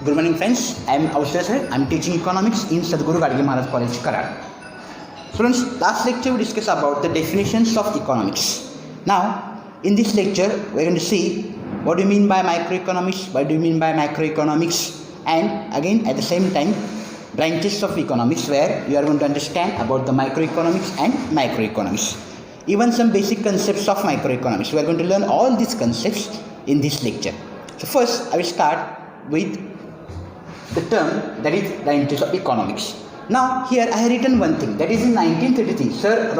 Good morning friends, I am Austra sir. I am teaching economics in Sadhguru Gadge Maharaj College, Karad. Students, last lecture we discussed about the definitions of economics. Now, in this lecture, we are going to see what do you mean by microeconomics, what do you mean by macroeconomics, and again at the same time, branches of economics where you are going to understand about the microeconomics and macroeconomics. Even some basic concepts of microeconomics. We are going to learn all these concepts in this lecture. So first, I will start with the term that is branches of economics. Now here I have written one thing, that is in 1933 Sir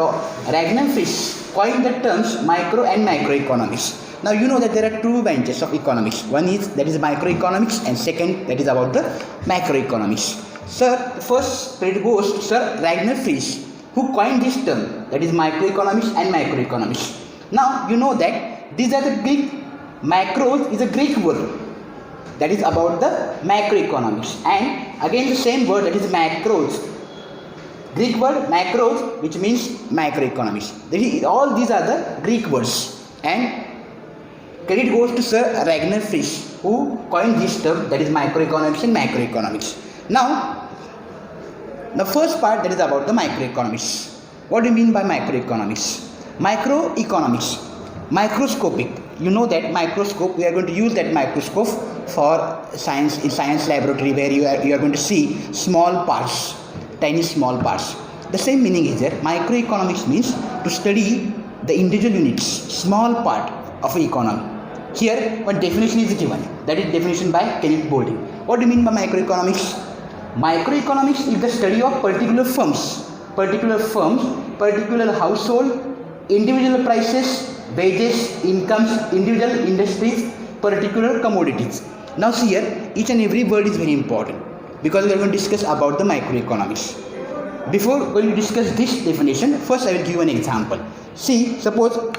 Ragnar Frisch coined the terms micro and macroeconomics. Now you know that there are two branches of economics. One is that is microeconomics and second that is about the macroeconomics. Sir, first credit goes to Sir Ragnar Frisch who coined this term, that is microeconomics and macroeconomics. Now you know that these are the Greek, macros is a Greek word that is about the macroeconomics, and again the same word that is macros, Greek word macros, which means macroeconomics. All these are the Greek words, and credit goes to Sir Ragnar Frisch who coined this term, that is microeconomics and macroeconomics. Now the first part, that is about the microeconomics. What do you mean by macroeconomics? Microeconomics, microscopic. You know that microscope, we are going to use that microscope for science, in science laboratory, where you are going to see small parts, tiny small parts. The same meaning is there. Microeconomics means to study the individual units, small part of an economy. Here one definition is given, that is definition by Kenneth Boulding. What do you mean by macroeconomics? Microeconomics is the study of particular firms, particular household, individual prices, wages, incomes, individual industries, particular commodities. Now see here, each and every word is very important because we are going to discuss about the microeconomics. Before going to discuss this definition, first I will give you an example. See, suppose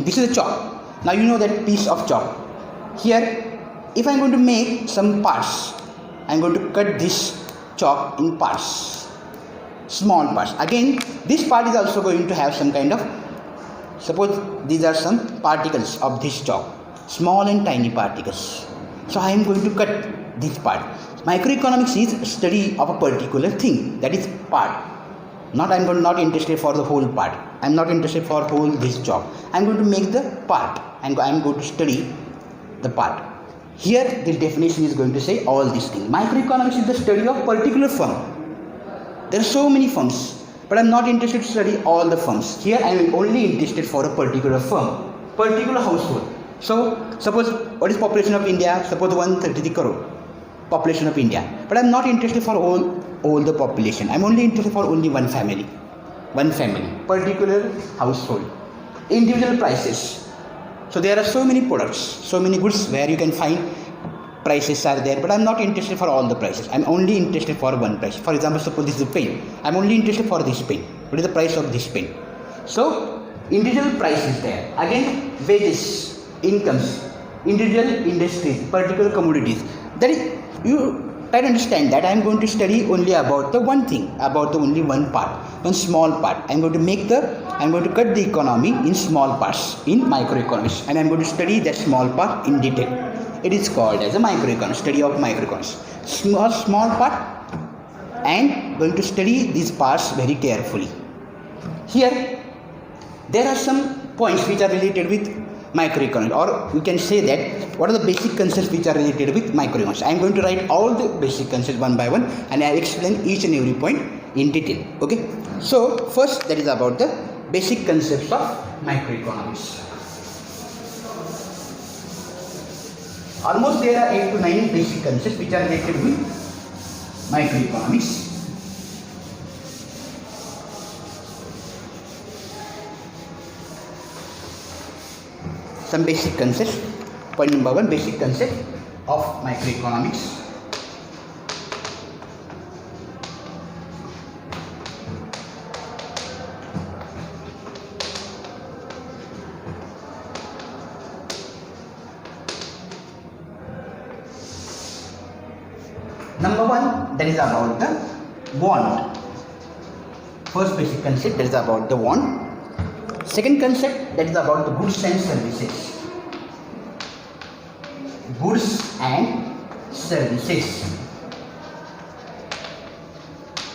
this is a chalk. Now you know that piece of chalk. Here, if I am going to make some parts, I am going to cut this chalk in parts, small parts. Again, this part is also going to have some kind of, suppose these are some particles of this chalk, small and tiny particles. So I am going to cut this part. Microeconomics is study of a particular thing, that is part. Not I am not interested for the whole part. I am not interested for whole this chalk. I am going to make the part and I am going to study the part. Here the definition is going to say all these things. Microeconomics is the study of particular firm. There are so many firms, but I am not interested to study all the firms. Here I am only interested for a particular firm, particular household. So suppose what is population of India? Suppose 133 crore population of India, but I am not interested for all the population. I am only interested for only one family, particular household. Individual prices. So there are so many products, so many goods where you can find prices are there, but I am not interested for all the prices. I am only interested for one price. For example, suppose this is a pen. I am only interested for this pen. What is the price of this pen? So individual price is there. Again, wages, incomes, individual industries, particular commodities. That is, you try to understand that I am going to study only about the one thing, about the only one part, one small part. I am going to cut the economy in small parts in microeconomics, and I am going to study that small part in detail. It is called as a microeconomics, study of microeconomics. Small part, and going to study these parts very carefully. Here, there are some points which are related with microeconomics, or we can say that what are the basic concepts which are related with microeconomics. I am going to write all the basic concepts one by one, and I will explain each and every point in detail. Okay. So first, that is about the basic concepts of microeconomics. Almost there are 8 to 9 basic concepts which are related with microeconomics. Some basic concepts. Point number 1, basic concept of microeconomics. Number 1, that is about the want. First basic concept, that is about the want. Second concept, that is about the goods and services. Goods and services.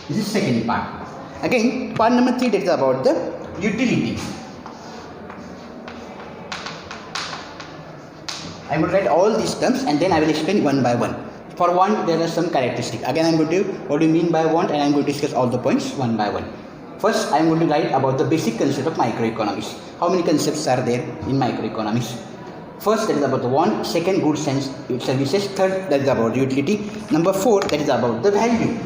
This is second part. Again, part number 3, that is about the utility. I will write all these terms and then I will explain one by one. For want, there are some characteristics. Again, I am going to what do you mean by want, and I am going to discuss all the points one by one. First, I am going to write about the basic concept of microeconomics. How many concepts are there in microeconomics? First, that is about the want. Second, goods and services. Third, that is about utility. Number 4, that is about the value.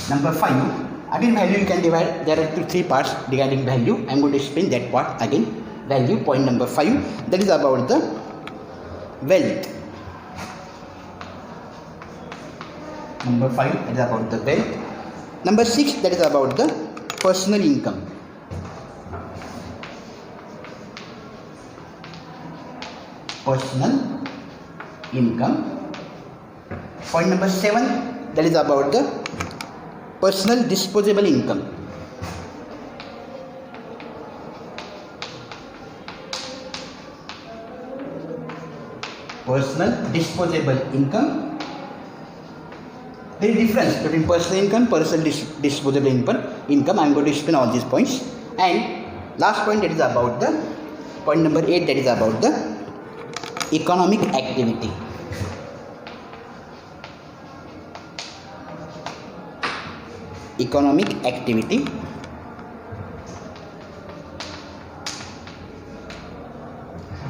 Number 5, again value you can divide. There are 3 parts regarding value. I am going to explain that part again. Value, point number 5, that is about the wealth. Number 5, that is about the wealth. Number 6, that is about the personal income. Personal income. Point number 7, that is about the personal disposable income. Personal disposable income. There is difference between personal income, personal disposable income. I am going to explain all these points. And last point, that is about the point number 8, that is about the economic activity. Economic activity.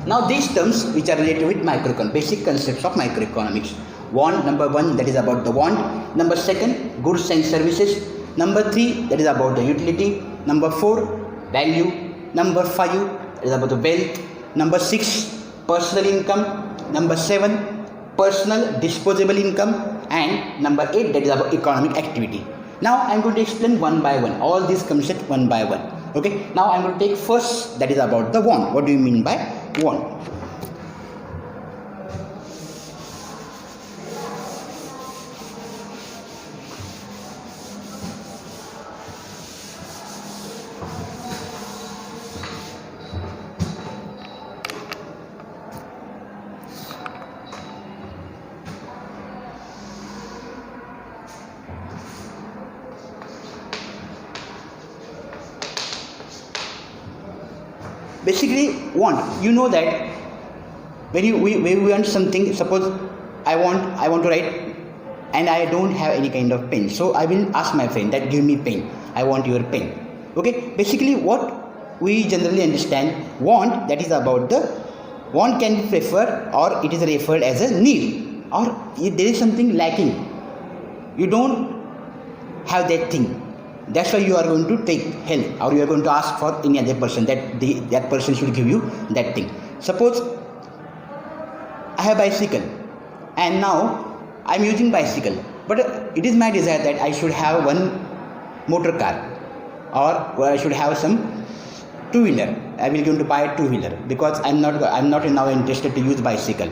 Now these terms which are related with microeconomics, basic concepts of microeconomics. Want, number 1, that is about the want. Number 2, goods and services. Number 3, that is about the utility. Number 4, value. Number 5, that is about the wealth. Number 6, personal income. Number 7, personal disposable income. And number 8, that is about economic activity. Now I am going to explain one by one all these concepts one by one. Okay. Now I am going to take first, that is about the want. What do you mean by want? Basically, want, you know that when we want something, suppose I want to write and I don't have any kind of pen, so I will ask my friend that give me pen, I want your pen. Okay, basically what we generally understand, want, that is about the want can be referred or it is referred as a need, or if there is something lacking, you don't have that thing. That's why you are going to take help, or you are going to ask for any other person that that person should give you that thing. Suppose I have bicycle and now I am using bicycle, but it is my desire that I should have one motor car, or I should have some two-wheeler. I will going to buy a two-wheeler because I am not now interested to use bicycle.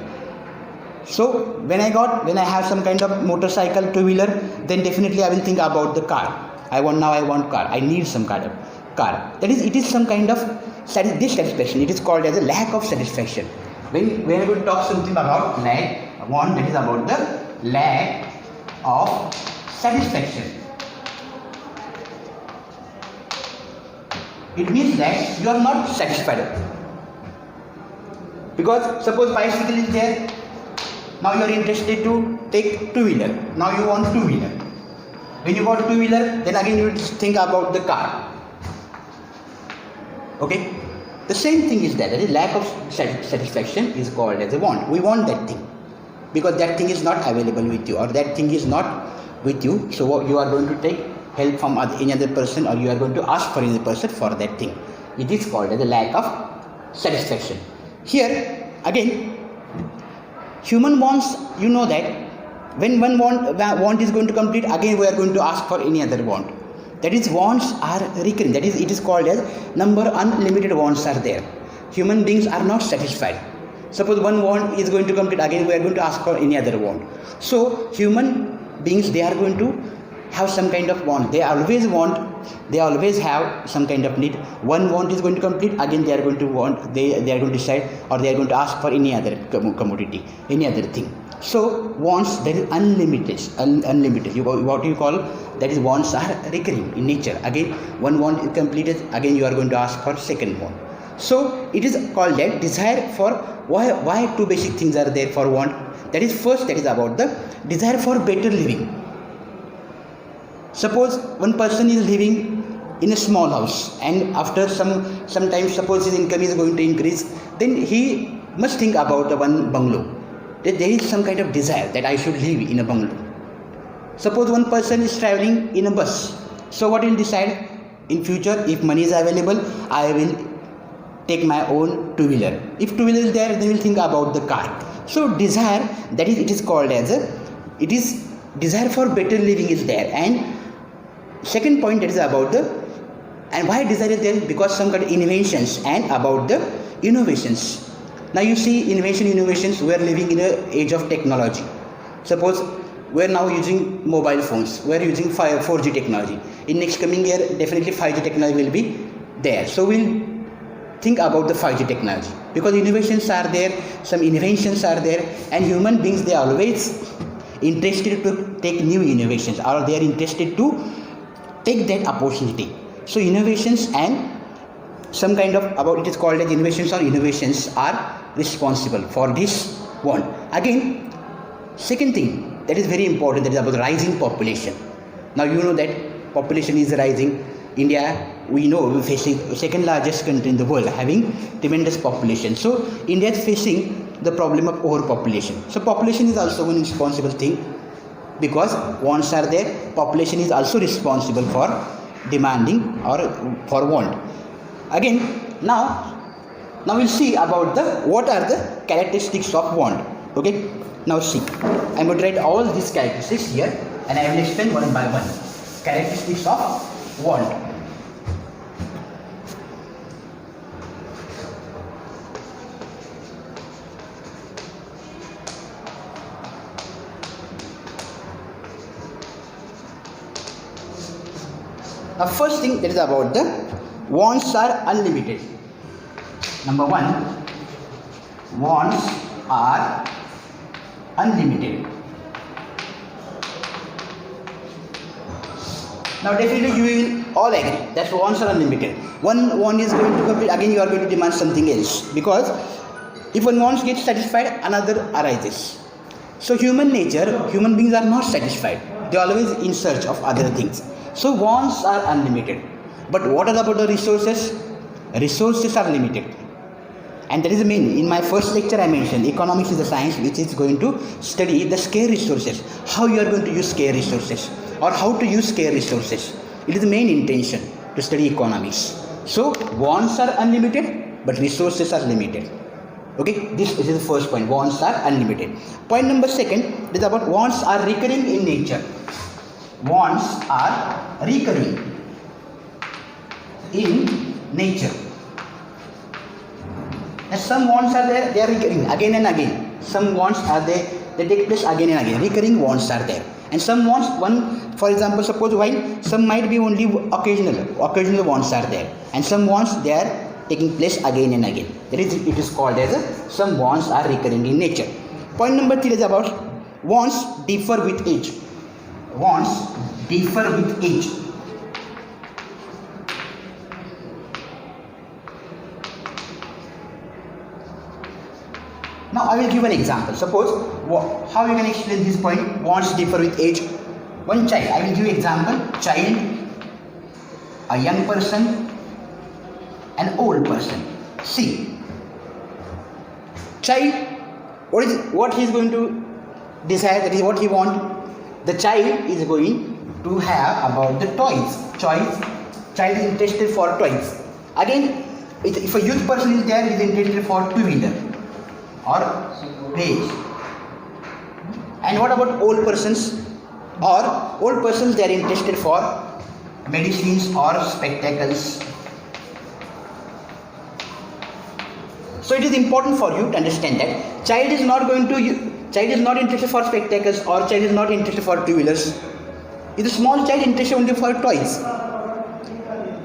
So when I have some kind of motorcycle, two-wheeler, then definitely I will think about the car. I want car. I need some kind of car. That is, it is some kind of dissatisfaction. It is called as a lack of satisfaction. When we are going to talk something about want, that is about the lack of satisfaction. It means that you are not satisfied. Because suppose bicycle is there, now you are interested to take two-wheeler. Now you want two-wheeler. When you got two-wheeler, then again you will think about the car. Okay? The same thing is that is lack of satisfaction is called as a want. We want that thing because that thing is not available with you, or that thing is not with you. So you are going to take help from any other person, or you are going to ask for any other person for that thing. It is called as a lack of satisfaction. Here again, human wants, you know that when one want is going to complete, again we are going to ask for any other want. That is, wants are recurring. That is, it is called as unlimited wants are there. Human beings are not satisfied. Suppose one want is going to complete, again we are going to ask for any other want. So human beings, they are going to have some kind of want. They always have some kind of need. One want is going to complete, again they are going to want, they are going to decide, or they are going to ask for any other commodity, any other thing. So wants, that is unlimited. What you call, that is wants are recurring in nature. Again one want is completed, again you are going to ask for second want. So it is called that desire for, why two basic things are there for want. That is first, that is about the desire for better living. Suppose one person is living in a small house, and after some time, suppose his income is going to increase, then he must think about the one bungalow. That there is some kind of desire that I should live in a bungalow. Suppose one person is traveling in a bus, so what he will decide, in future if money is available, I will take my own two-wheeler. If two-wheeler is there, then we will think about the car. So desire, that is, it is called as it is desire for better living is there. And second point, that is about the, and why desire is there, because some kind of inventions and about the innovations. Now you see innovations, we are living in an age of technology. Suppose we are now using mobile phones, we are using 4G technology. In next coming year, definitely 5G technology will be there. So we'll think about the 5G technology, because innovations are there, some inventions are there, and human beings, they are always interested to take new innovations, or they are interested to take that opportunity. So innovations and some kind of about, it is called as innovations or innovations are responsible for this want. Again, second thing that is very important, that is about the rising population. Now you know that population is rising. India, we know, we are facing second largest country in the world, having tremendous population. So India is facing the problem of overpopulation. So population is also one responsible thing, because wants are there, population is also responsible for demanding or for want. Again, now we'll see about the, what are the characteristics of want. Okay, now see, I'm going to write all these characteristics here, and I will explain one by one. Characteristics of want. Now first thing, that is about the wants are unlimited. Number one, wants are unlimited. Now definitely you will all agree that wants are unlimited. One want is going to complete, again you are going to demand something else, because if one wants gets satisfied, another arises. So human nature, human beings are not satisfied. They are always in search of other things. So wants are unlimited. But what about the resources? Resources are limited. And that is the main. In my first lecture I mentioned, economics is a science which is going to study the scarce resources. How you are going to use scarce resources, or how to use scarce resources. It is the main intention to study economics. So wants are unlimited, but resources are limited. Okay, this is the first point. Wants are unlimited. Point number second is about wants are recurring in nature. Wants are recurring in nature. And some wants are there, they are recurring again and again. Some wants are there, they take place again and again. Recurring wants are there. And some wants, one, for example, suppose while some might be only occasional wants are there. And some wants, they are taking place again and again. That is, it is called as some wants are recurring in nature. Point number 3 is about wants differ with age. Wants differ with age. Now I will give an example. Suppose, how you can explain this point, wants differ with age. One child, I will give example, child, a young person, an old person. See, child, what he is going to desire, that is what he want. The child is going to have about the toys. Child is interested for toys. Again, if a youth person is there, he is interested for two-wheeler or page. And what about old persons? Or old persons, they are interested for medicines or spectacles. So it is important for you to understand that child is not interested for spectacles, or child is not interested for two-wheelers. Is a small child interested only for toys?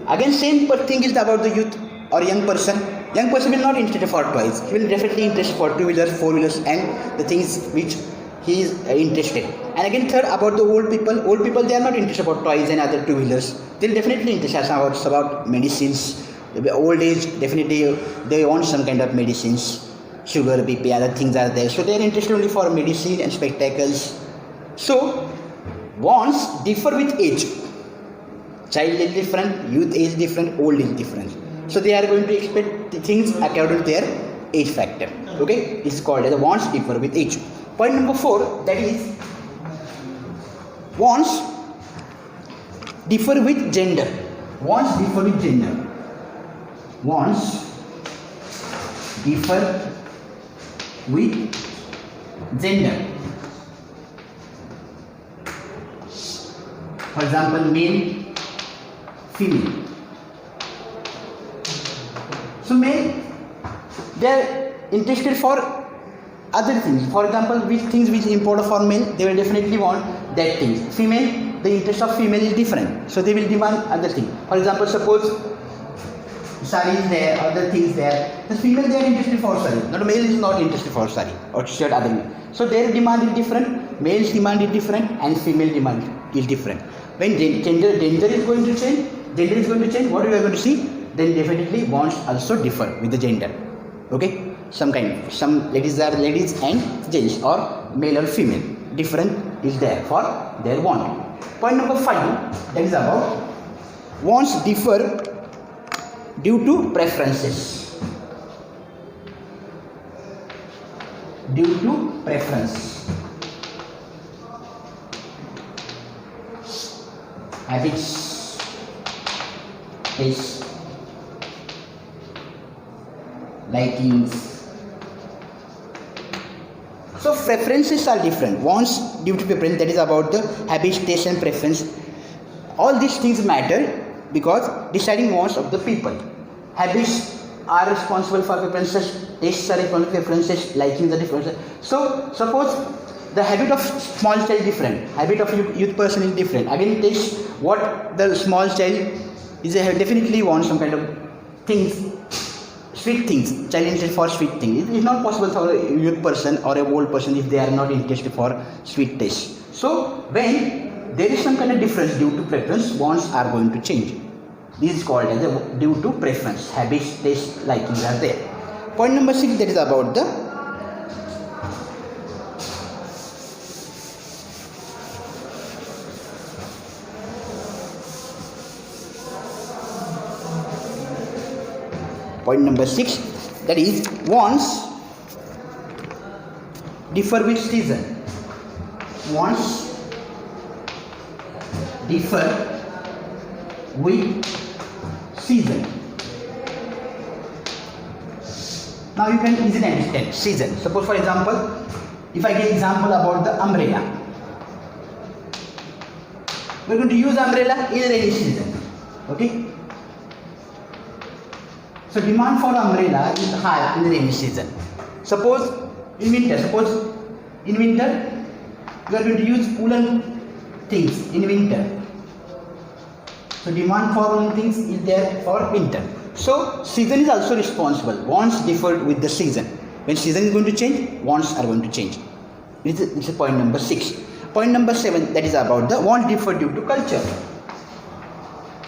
Again, same thing is about the youth or young person. Young person will not interested for toys. He will definitely interested for two-wheelers, four-wheelers, and the things which he is interested. And again, third, about the old people. Old people, they are not interested about toys and other two-wheelers. They will definitely interested about medicines. Old age, definitely they want some kind of medicines. Sugar, BP, other things are there. So they are interested only for medicine and spectacles. So wants differ with age. Child is different, youth age different, old is different. So they are going to expect the things according to their age factor. Okay, this is called as the wants differ with age. Point number 4, that is wants differ with gender. Wants differ with gender. Wants differ with gender. For example, male, female. So male, they are interested for other things. For example, which things which is important for male, they will definitely want that things. Female, the interest of female is different, so they will demand other things. For example, suppose sari is there, other things there. The female, they are interested for sari. Not male is not interested for sari or shirt other. So their demand is different. Male's demand is different, and female demand is different. When gender is going to change, what we are going to see? Then definitely wants also differ with the gender. Okay, some ladies are ladies and gents, or male or female. Different is there for their want. Point number 5, that is about wants differ due to preferences. Due to preference. Habits, taste, likings. So preferences are different. Wants due to preference, that is about the habits, taste and preference. All these things matter because deciding wants of the people. Habits are responsible for preferences, tastes are responsible for preferences, likings are different. So suppose the habit of small child is different, habit of youth person is different. Again, taste, what the small child is definitely wants some kind of things, sweet things. Child interested for sweet things. It is not possible for a youth person or a old person if they are not interested for sweet taste. So when there is some kind of difference due to preference, wants are going to change. This is called as a due to preference. Habits, taste, likings are there. Point number 6, that is about the point number 6, that is wants differ with season. Wants differ with season. Now you can easily understand season. Suppose for example, if I give example about the umbrella, we are going to use umbrella in rainy season. Okay. So demand for umbrella is high in the rainy season. Suppose in winter, we are going to use woolen things in winter. So demand for woolen things is there for winter. So season is also responsible. Wants differ with the season. When season is going to change, wants are going to change. This is point number 6. Point number 7, that is about the wants differ due to culture.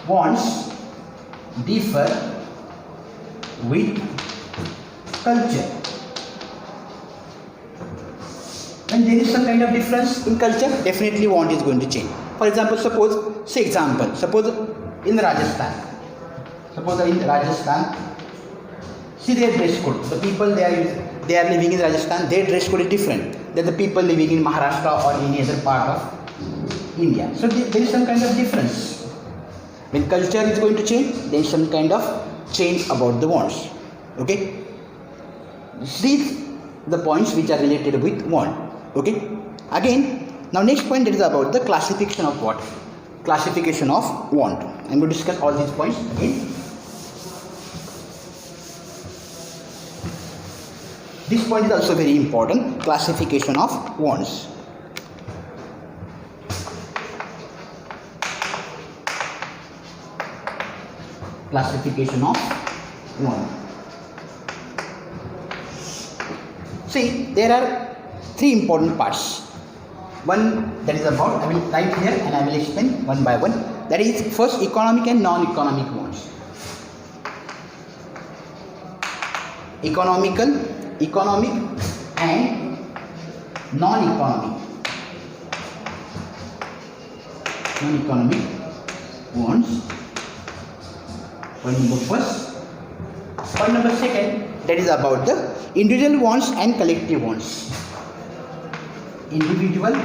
Wants differ with culture. When there is some kind of difference in culture, definitely want is going to change. For example, suppose in Rajasthan, see their dress code. The people they are living in Rajasthan, their dress code is different than the people living in Maharashtra or any other part of India. So there is some kind of difference. When culture is going to change, there is some kind of change about the wants. Okay, these the points which are related with want. Okay, again, now next point, that is about the classification of what? Classification of want. I am going to discuss all these points again. This point is also very important, classification of wants. Classification of one. See, there are three important parts. One that is about, I will write here and I will explain one by one. That is first economic and non-economic wants. Economic and non-economic. Non-economic wants. Point number first. Point number second, that is about the individual wants and collective wants. Individual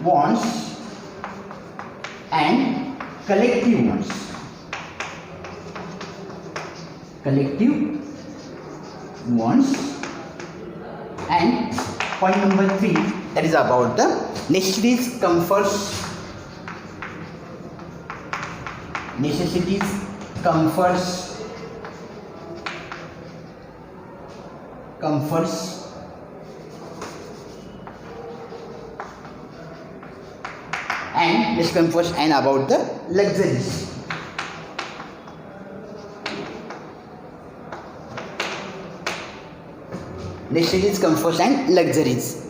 wants and collective wants. Collective wants. And point number three, that is about the necessities, comforts, and discomforts, and about the luxuries. Necessities, comforts, and luxuries.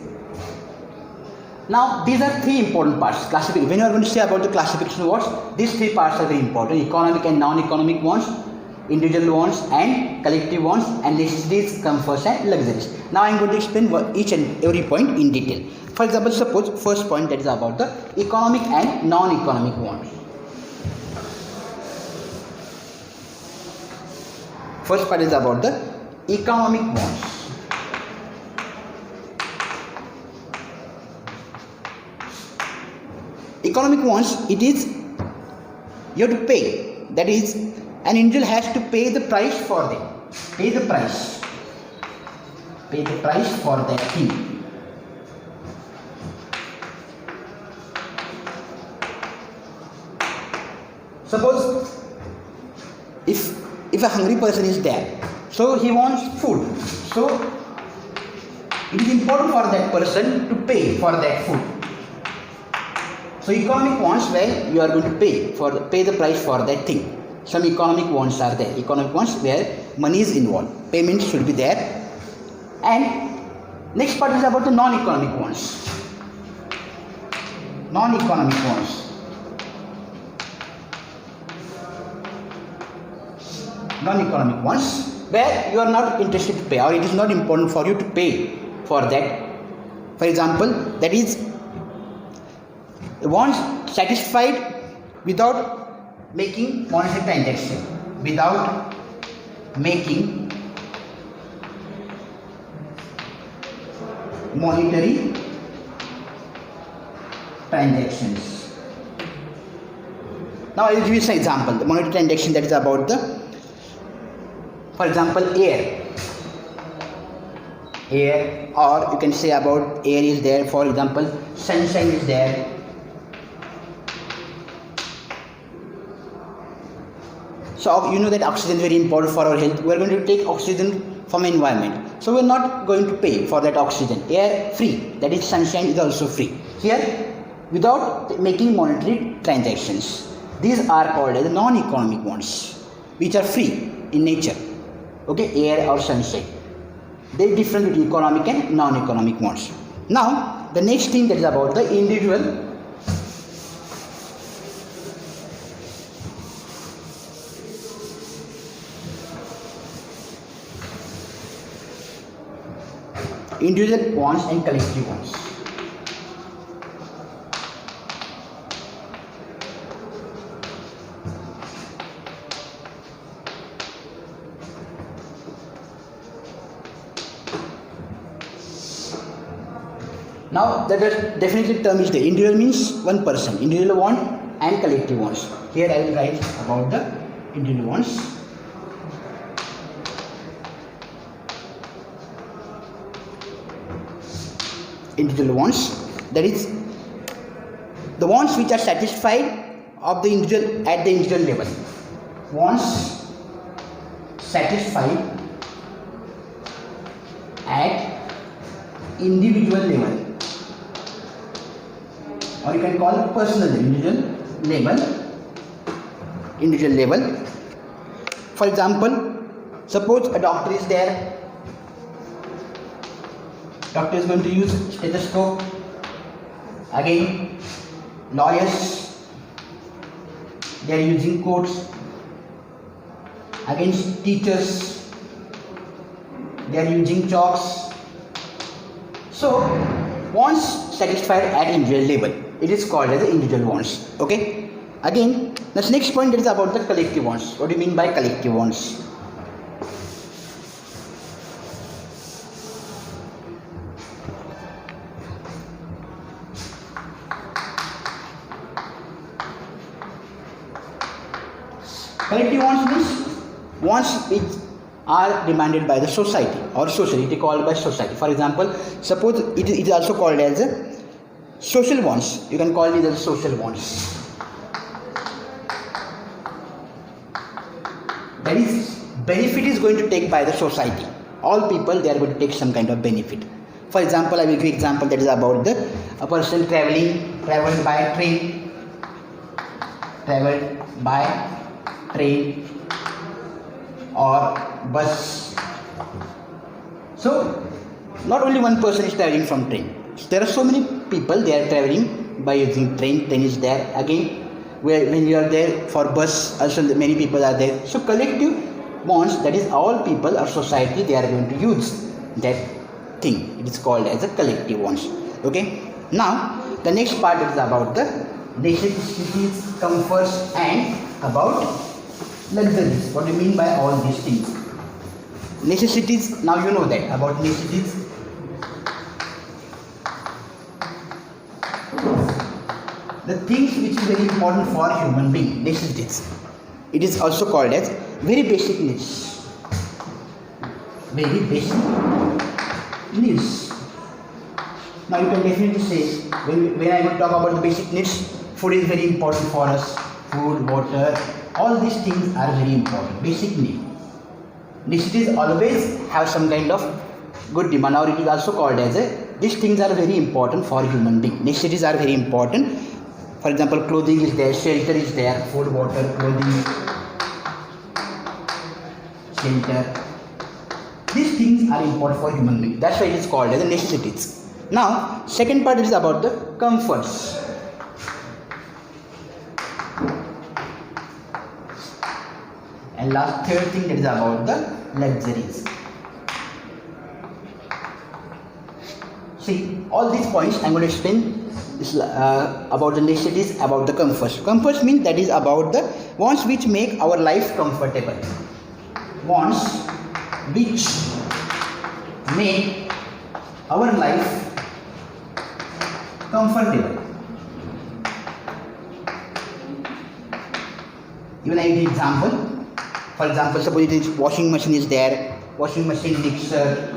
Now these are three important parts. Classification. When you are going to say about the classification of wants, these three parts are very important: economic and non-economic wants, individual wants and collective wants, and necessities, comforts, and luxuries. Now I am going to explain each and every point in detail. For example, suppose first point, that is about the economic and non-economic wants. First part is about the economic wants. Economic wants, it is you have to pay. That is, an individual has to pay the price for them. Pay the price for that thing. Suppose if a hungry person is there, so he wants food, so it is important for that person to pay for that food. So economic wants, where you are going to pay the price for that thing. Some economic wants are there. Economic wants where money is involved. Payment should be there. And next part is about the non-economic wants. Non-economic wants. Non-economic wants where you are not interested to pay, or it is not important for you to pay for that. For example, that is wants satisfied without making monetary transaction, without making monetary transactions. Now I will give you some example. The monetary transaction, that is about the, for example, air, or you can say about air is there. For example, sunshine is there. So you know that oxygen is very important for our health. We are going to take oxygen from environment. So we are not going to pay for that oxygen. Air free, that is sunshine is also free. Here, without making monetary transactions. These are called as non-economic wants, which are free in nature. Okay, air or sunshine. They are different between economic and non-economic wants. Now, the next thing, that is about the individual wants and collective wants. Now the definitely term is there. Individual means one person. Individual want and collective wants. Here I will write about the individual wants. Individual wants, that is the wants which are satisfied of the individual at the individual level. Wants satisfied at individual level, or you can call it personal level, individual level, individual level. For example, suppose a doctor is there. Doctor is going to use stethoscope. Again, lawyers, they are using coats. Again, teachers, they are using chalks. So, wants satisfied at individual level. It is called as the individual wants. Okay. Again, the next point is about the collective wants. What do you mean by collective wants? Collective wants means wants which are demanded by the society or society called by society. For example, suppose it is also called as a social wants. You can call it as social wants. That is, benefit is going to take by the society. All people, they are going to take some kind of benefit. For example, I will give example that is about a person traveled by train or bus. So, not only one person is traveling from train. There are so many people, they are traveling by using train is there. Again, when you are there for bus, also many people are there. So, collective wants, that is all people or society, they are going to use that thing. It is called as a collective wants. Okay. Now, the next part is about the necessities, comforts, and about luxuries. What do you mean by all these things? Necessities, now you know that about necessities. The things which is very important for human being, necessities. It is also called as very basic needs. Very basic needs. Now you can definitely say, when I will talk about the basic needs, food is very important for us. Food, water, all these things are very important. Basic need. Necessities always have some kind of good demand, or it is also called as these things are very important for human being. Necessities are very important. For example, clothing is there, shelter is there, food, water, clothing, shelter. These things are important for human being. That's why it is called as necessities. Now, second part is about the comforts. And last, third thing, that is about the luxuries. See, all these points I am going to explain about the necessities, about the comforts. Comforts means that is about the wants which make our life comfortable. Wants which make our life comfortable. Even I give example. For example, suppose it is washing machine is there, washing machine, mixer.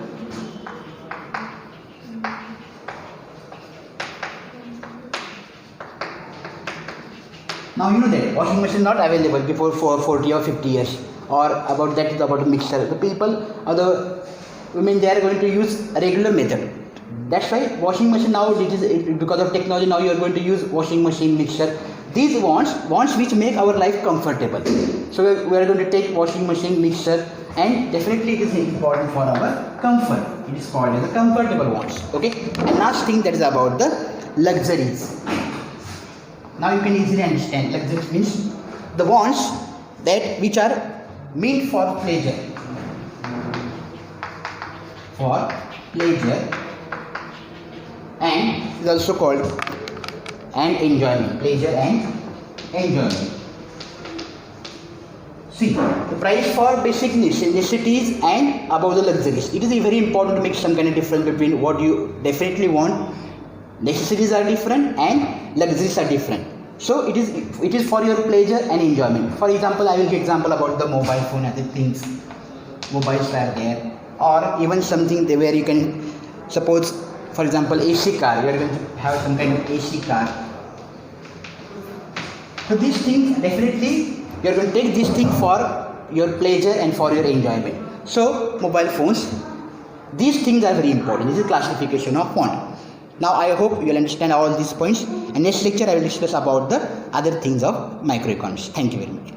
Now you know that washing machine not available before for 40 or 50 years, or about that is about a mixer. The people or the women, they are going to use a regular method. That's why washing machine now, it is because of technology, now you are going to use washing machine, mixer. These wants which make our life comfortable. So we are going to take washing machine, mixer, and definitely it is important for our comfort. It is called as the comfortable wants. Okay. And last thing, that is about the luxuries. Now you can easily understand. Luxuries means the wants that which are meant for pleasure. For pleasure, and is also called and enjoyment. Pleasure and enjoyment. See, the price for basic necessities and above the luxuries. It is very important to make some kind of difference between what you definitely want. Necessities are different and luxuries are different. So it is for your pleasure and enjoyment. For example, I will give example about the mobile phone and the things. Mobiles are there, or even something where you can suppose, for example, AC car. You are going to have some kind of AC car. So these things, definitely you are going to take this thing for your pleasure and for your enjoyment. So mobile phones, these things are very important. This is classification of want. Now I hope you will understand all these points, and next lecture I will discuss about the other things of microeconomics. Thank you very much.